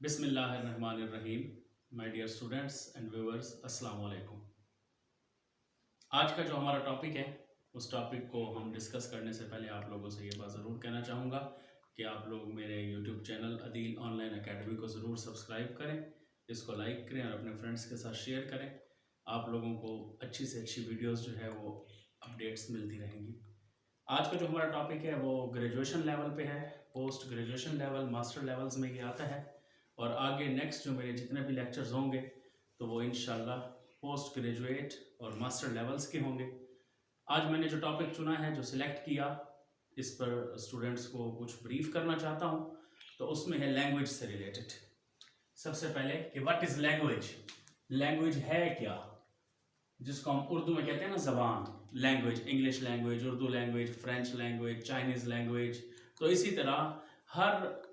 बिस्मिल्लाहिर्रहमानिर्रहीम my dear students and viewers, अस्सलाम वालेकुम। आज का जो हमारा टॉपिक है उस टॉपिक को हम डिस्कस करने से पहले आप लोगों से ये बात ज़रूर कहना चाहूँगा कि आप लोग मेरे YouTube channel Adeel online academy को ज़रूर सब्सक्राइब करें, इसको लाइक करें और अपने फ्रेंड्स के साथ शेयर करें। आप लोगों को अच्छी से अच्छी वीडियोज़ जो है वो अपडेट्स मिलती रहेंगी। आज का जो हमारा टॉपिक है वो ग्रेजुएशन लेवल पे है, post graduation level, master levels में ये आता है और आगे नेक्स्ट जो मेरे जितने भी लेक्चर्स होंगे तो वो इंशाल्लाह पोस्ट ग्रेजुएट और मास्टर लेवल्स के होंगे। आज मैंने जो टॉपिक चुना है, जो सिलेक्ट किया, इस पर स्टूडेंट्स को कुछ ब्रीफ करना चाहता हूँ। तो उसमें है लैंग्वेज से रिलेटेड। सबसे पहले कि व्हाट इज़ लैंग्वेज। लैंग्वेज है क्या, जिसको हम उर्दू में कहते हैं ना ज़बान। Language, English language, Urdu language, French language, Chinese language. तो इसी तरह हर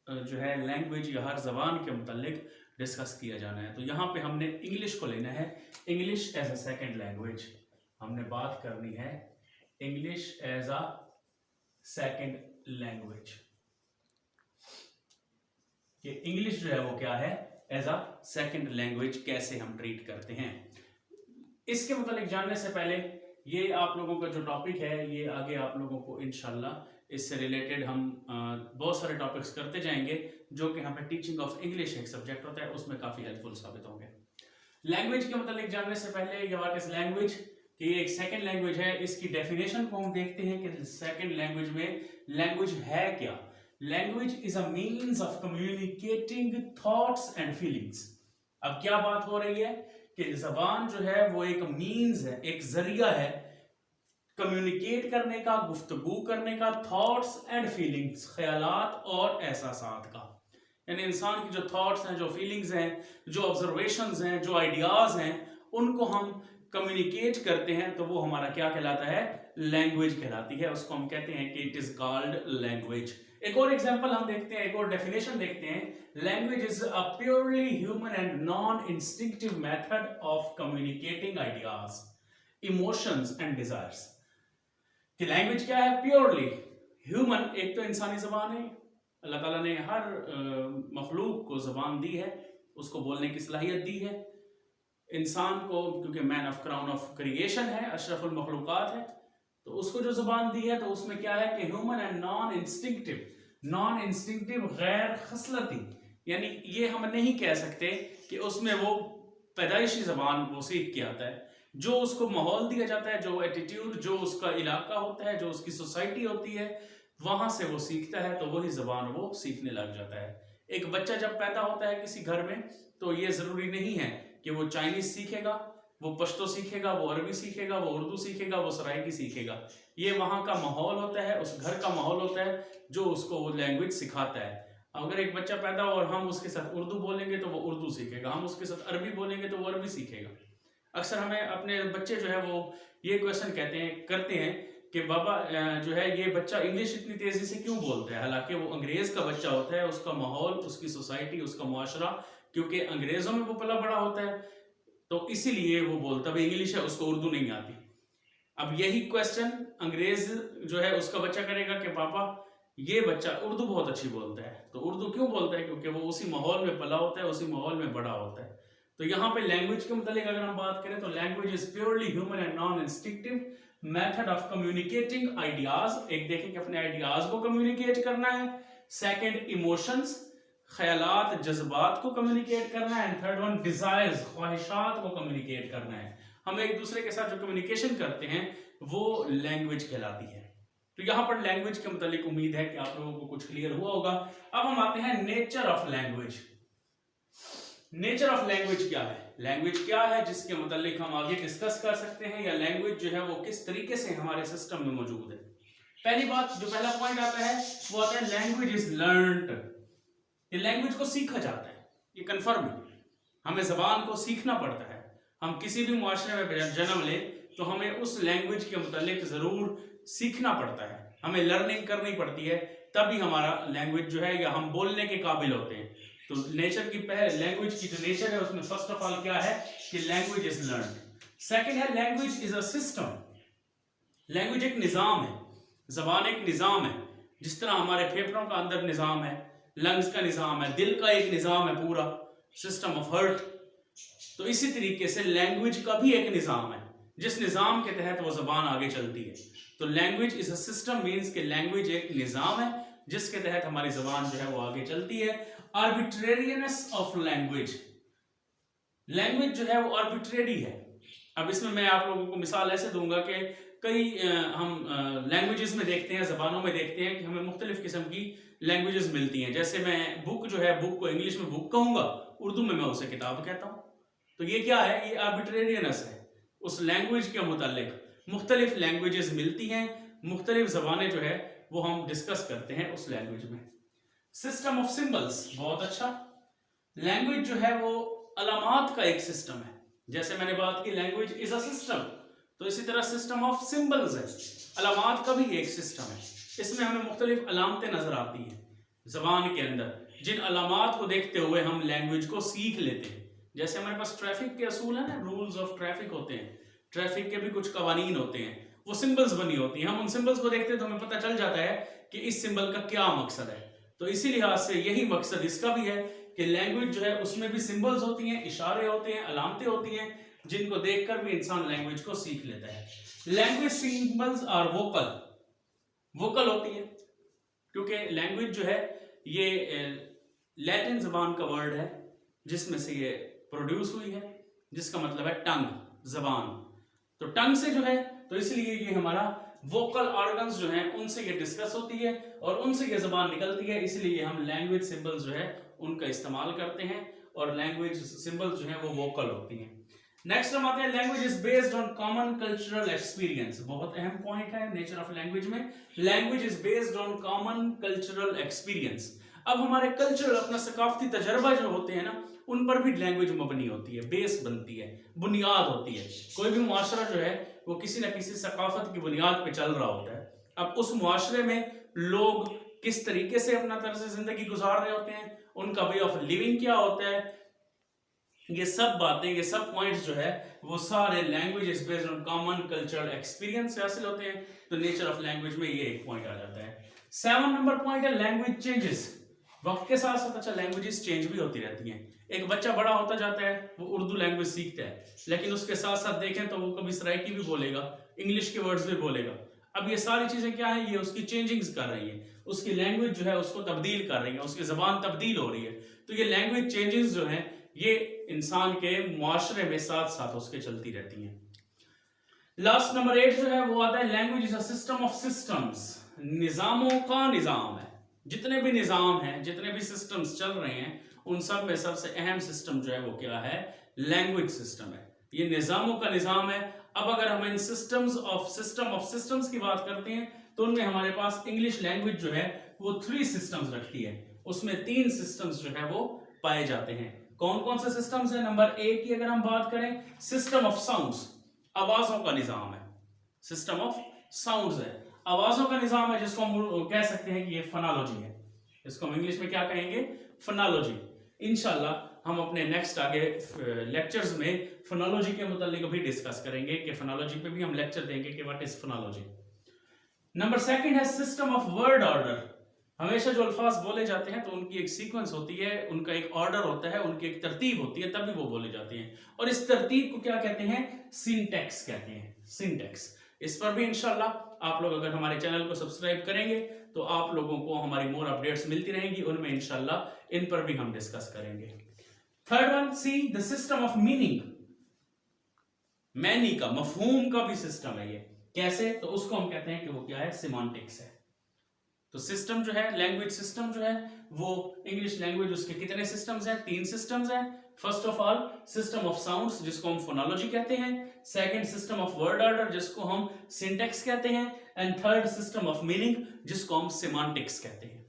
जो है लैंग्वेज या हर ज़बान के मुतालिक डिस्कस किया जाना है। तो यहाँ पे हमने इंग्लिश को लेना है, English as a second language. हमने बात करनी है English as a second language, कि इंग्लिश जो है वो क्या है, एज अ सेकेंड लैंग्वेज कैसे हम ट्रीट करते हैं। इसके मुतालिक जानने से पहले ये आप लोगों का जो टॉपिक है ये आगे आप लोगों को इंशाल्लाह इससे रिलेटेड हम बहुत सारे टॉपिक्स करते जाएंगे, जो कि हमें टीचिंग ऑफ इंग्लिश एक सब्जेक्ट होता है, उसमें काफ़ी हेल्पफुल साबित होंगे। लैंग्वेज के मुतालिक जानने से पहले ये व्हाट इज लैंग्वेज, कि ये एक सेकेंड लैंग्वेज है। इसकी डेफिनेशन को हम देखते हैं कि सेकेंड लैंग्वेज में लैंग्वेज है क्या। Language is a means of communicating thoughts and feelings. अब क्या बात हो रही है कि जबान जो है वो एक मीन्स है, एक जरिया है कम्युनिकेट करने का, गुफ्तगू करने का, थॉट्स एंड फीलिंग्स, ख्यालात और एहसासात का। यानी इंसान की जो थॉट्स हैं, जो फीलिंग्स हैं, जो ऑब्जर्वेशंस हैं, जो आइडियाज हैं, उनको हम कम्युनिकेट करते हैं तो वो हमारा क्या कहलाता है, लैंग्वेज कहलाती है। उसको हम कहते हैं कि इट इज कॉल्ड लैंग्वेज। एक और एग्जांपल हम देखते हैं, एक और डेफिनेशन देखते हैं। Language is a purely human and non instinctive method of communicating ideas, emotions and desires. कि लैंग्वेज क्या है, प्योरली ह्यूमन। एक तो इंसानी जबान है, अल्लाह ताला ने हर मखलूक को जबान दी है, उसको बोलने की सलाहियत दी है। इंसान को, क्योंकि man of crown of creation है, अशरफुल मखलूकात है, तो उसको जो जबान दी है तो उसमें क्या है कि human and non instinctive. Non instinctive गैर खसलती, यानी ये हम नहीं कह सकते कि उसमें वो पैदाइशी जबान वो सीख के आता है। जो उसको माहौल दिया जाता है, जो एटीट्यूड, जो उसका इलाका होता है, जो उसकी सोसाइटी होती है, वहां से वो सीखता है, तो वही जबान वो सीखने लग जाता है। एक बच्चा जब पैदा होता है किसी घर में, तो ये जरूरी नहीं है कि वो चाइनीज सीखेगा, वो पश्तो सीखेगा, वो अरबी सीखेगा, वो उर्दू सीखेगा, वो सराइकी सीखेगा। ये वहाँ का माहौल होता है, उस घर का माहौल होता है जो उसको वो लैंग्वेज सिखाता है। अगर एक बच्चा पैदा हो और हम उसके साथ उर्दू बोलेंगे तो वो उर्दू सीखेगा, हम उसके साथ अरबी बोलेंगे तो वो अरबी सीखेगा। अक्सर हमें अपने बच्चे जो है वो ये क्वेश्चन करते हैं कि बाबा जो है ये बच्चा इंग्लिश इतनी तेजी से क्यों बोलता है, हालांकि वो अंग्रेज का बच्चा होता है। उसका माहौल, उसकी सोसाइटी, उसका मुआशरा, क्योंकि अंग्रेजों में वो पला बड़ा होता है, तो इसीलिए वो बोलता है इंग्लिश है, उसको उर्दू नहीं आती। अब यही क्वेश्चन अंग्रेज जो है उसका बच्चा करेगा कि पापा ये बच्चा उर्दू बहुत अच्छी बोलता है, तो उर्दू क्यों बोलता है, क्योंकि वो उसी माहौल में पला होता है, उसी माहौल में बड़ा होता है। तो यहाँ पे लैंग्वेज के मुतालिक अगर हम बात करें तो language is purely human and non instinctive method of communicating ideas. एक देखें कि अपने आइडियाज को कम्युनिकेट करना है। सेकंड, इमोशंस, ख्यालात, जज्बात को कम्युनिकेट करना है। एंड थर्ड वन, डिजायर्स, ख्वाहिशात को कम्युनिकेट करना है। हम एक दूसरे के साथ जो कम्युनिकेशन करते हैं वो लैंग्वेज कहलाती है। तो यहाँ पर लैंग्वेज के मुतालिक उम्मीद है कि आप लोगों को कुछ क्लियर हुआ होगा। अब हम आते हैं nature of language. Nature of language क्या है, लैंग्वेज क्या है जिसके मुतालिक हम आगे डिस्कस कर सकते हैं, या लैंग्वेज जो है वो किस तरीके से हमारे सिस्टम में मौजूद है। पहली बात, जो पहला पॉइंट आता है वो आता है लैंग्वेज इज लर्नड। ये लैंग्वेज को सीखा जाता है, ये कंफर्म है। हमें जबान को सीखना पड़ता है। हम किसी भी मुआशरे में जन्म ले तो हमें उस लैंग्वेज के मुतालिक जरूर सीखना पड़ता है, हमें लर्निंग करनी पड़ती है, तभी हमारा लैंग्वेज जो है या हम बोलने के काबिल होते हैं। तो नेचर की लैंग्वेज की जो नेचर है उसमें फर्स्ट ऑफ ऑल क्या है कि लैंग्वेज इज लर्नड। सेकंड है language is a system. Language एक निज़ाम है, जबान एक निज़ाम है। जिस तरह हमारे फेफड़ों का अंदर निज़ाम है, लंग्स का निज़ाम है, दिल का एक निज़ाम है पूरा, सिस्टम ऑफ हार्ट। तो इसी तरीके से लैंग्वेज का भी एक निज़ाम है, जिस निज़ाम के तहत वो ज़बान आगे चलती है। तो language is a system means कि लैंग्वेज एक निज़ाम है जिसके तहत हमारी ज़बान जो है वो आगे चलती है। आर्बिट्रेरियनेस ऑफ लैंग्वेज, लैंग्वेज जो है वो आर्बिट्रेरी है। अब इसमें मैं आप लोगों को मिसाल ऐसे दूंगा कि कई हम लैंग्वेजेस में देखते हैं, ज़बानों में देखते हैं कि हमें मुख्तलिफ किस्म की लैंग्वेजेस मिलती हैं। जैसे मैं बुक जो है, बुक को इंग्लिश में बुक कहूँगा, उर्दू में मैं उसे किताब कहता हूँ। तो ये क्या है? ये आर्बिट्रेरियनेस है। उस लैंग्वेज के मुतालिक मुख्तलिफ लैंग्वेजेस मिलती हैं, मुख्तलिफ ज़बानें जो है वो हम डिस्कस करते हैं उस लैंग्वेज में। सिस्टम ऑफ सिंबल्स, बहुत अच्छा। लैंग्वेज जो है वो अलामात का एक सिस्टम है। जैसे मैंने बात की लैंग्वेज इज अ सिस्टम, तो इसी तरह सिस्टम ऑफ सिंबल्स है, अलामात का भी एक सिस्टम है। इसमें हमें मुख्तलिफ अलामतें नजर आती हैं ज़बान के अंदर, जिन अलामात को देखते हुए हम लैंग्वेज को सीख लेते हैं। जैसे हमारे पास ट्रैफिक के असूल है ना, रूल्स ऑफ ट्रैफिक होते हैं, ट्रैफिक के भी कुछ कवानीन होते हैं, वो सिंबल्स बनी होती हैं। हम उन सिंबल्स को देखते हैं तो हमें पता चल जाता है कि इस सिंबल का क्या मकसद है। तो इसी लिहाज से यही मकसद इसका भी है कि लैंग्वेज जो है उसमें भी सिंबल्स होती हैं, इशारे होते हैं, अलामतें होती हैं, जिनको देखकर भी इंसान लैंग्वेज को सीख लेता है। Language symbols are vocal, vocal होती है क्योंकि लैंग्वेज जो है ये लैटिन ज़बान का वर्ड है जिसमें से ये प्रोड्यूस हुई है, जिसका मतलब है टंग, ज़बान। तो टंग से जो है, तो इसलिए ये हमारा वोकल ऑर्गन्स जो हैं उनसे ये डिस्कस होती है और उनसे ये ज़बान निकलती है, इसलिए हम लैंग्वेज सिंबल्स जो है उनका इस्तेमाल करते हैं और लैंग्वेज सिंबल्स जो है वो वोकल होती हैं। नेक्स्ट हम आते हैं, language is based on common cultural experience. बहुत अहम पॉइंट है नेचर ऑफ लैंग्वेज में, language is based on common cultural experience. अब हमारे कल्चरल, अपना सकाफती तजर्बा जो होते हैं ना, उन पर भी लैंग्वेज मबनी होती है, बेस बनती है, बुनियाद होती है। कोई भी मुआशरा जो है वो किसी न किसी सकाफत की बुनियाद पे चल रहा होता है। अब उस मुआशरे में लोग किस तरीके से अपना तर्ज जिंदगी गुजार रहे होते हैं, उनका वे ऑफ लिविंग क्या होता है, ये सब बातें, ये सब पॉइंट्स जो है वो सारे language is based on common cultural experience से हासिल होते हैं। तो नेचर ऑफ लैंग्वेज में ये एक पॉइंट आ जाता है। 7 नंबर पॉइंट है लैंग्वेज चेंजेस। वक्त के साथ साथ अच्छा लैंग्वेजेस चेंज भी होती रहती हैं। एक बच्चा बड़ा होता जाता है, वो उर्दू लैंग्वेज सीखता है, लेकिन उसके साथ साथ देखें तो वो कभी सराइकी भी बोलेगा, इंग्लिश के वर्ड्स भी बोलेगा। अब ये सारी चीजें क्या है, ये उसकी चेंजिंग्स कर रही है, उसकी लैंग्वेज जो है उसको तब्दील कर रही है, उसकी जबान तब्दील हो रही है। तो ये लैंग्वेज चेंजेस जो है ये इंसान के मुआशरे में साथ साथ उसके चलती रहती हैं। लास्ट नंबर 8 जो है वो आता है, language is a system of systems. निजामों का निजाम है। जितने भी निजाम हैं, जितने भी सिस्टम्स चल रहे हैं, उन सब में सबसे अहम सिस्टम जो है वो क्या है, लैंग्वेज सिस्टम है। ये निजामों का निजाम है। अब अगर हम इन सिस्टम ऑफ सिस्टम्स की बात करते हैं तो उनमें हमारे पास इंग्लिश लैंग्वेज जो है वो 3 सिस्टम्स रखती है। उसमें 3 सिस्टम्स जो है वो पाए जाते हैं। कौन कौन से सिस्टम्स हैं? नंबर 1 की अगर हम बात करें, सिस्टम ऑफ साउंड्स, आवाजों का निजाम है। सिस्टम ऑफ साउंड्स है, आवाजों का निजाम है, जिसको हम कह सकते हैं कि ये फोनोलॉजी है। इसको हम इंग्लिश में क्या कहेंगे? फोनोलॉजी। इंशाल्लाह हम अपने नेक्स्ट आगे लेक्चर्स में फोनोलॉजी के मुतालिक भी डिस्कस करेंगे कि फोनोलॉजी पे भी हम लेक्चर देंगे कि व्हाट इज फोनोलॉजी। नंबर 2 है सिस्टम ऑफ वर्ड ऑर्डर। हमेशा जो अल्फाज बोले जाते हैं तो उनकी एक सीक्वेंस होती है, उनका एक ऑर्डर होता है, उनकी एक तरतीब होती है, तभी वो बोले जाते हैं। और इस तरतीब को क्या कहते हैं? सिंटैक्स कहते हैं, सिंटैक्स। इस पर भी इंशाल्लाह आप लोग अगर हमारे चैनल को सब्सक्राइब करेंगे तो आप लोगों को हमारी मोर अपडेट्स मिलती रहेंगी, उनमें इंशाल्लाह इन पर भी हम डिस्कस करेंगे। 3rd one, see the system of meaning. Many का, मफहूम का भी सिस्टम है ये। कैसे? तो उसको हम कहते हैं कि वो क्या है? सिमेंटिक्स है। तो सिस्टम जो है, लैंग्वेज सिस्टम जो है वो इंग्लिश लैंग्वेज, उसके कितने सिस्टम्स हैं? 3 सिस्टम्स हैं। First of all system of sounds, जिसको हम फोनोलॉजी कहते हैं। Second system of word order, जिसको हम सिंटैक्स कहते हैं। And third system of meaning, जिसको हम सिमेंटिक्स कहते हैं।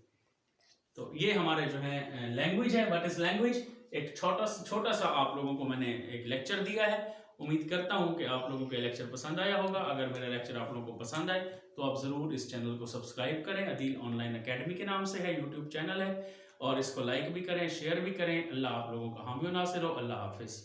तो ये हमारे जो है लैंग्वेज है। What is language? एक छोटा सा आप लोगों को मैंने एक लेक्चर दिया है। उम्मीद करता हूं कि आप लोगों को ये लेक्चर पसंद आया होगा। अगर मेरा लेक्चर आप लोगों को पसंद आए तो आप ज़रूर इस चैनल को सब्सक्राइब करें। अदील ऑनलाइन एकेडमी के नाम से है, यूट्यूब चैनल है, और इसको लाइक भी करें, शेयर भी करें। अल्लाह आप लोगों का हामी नासिर हो। अल्लाह हाफिज़।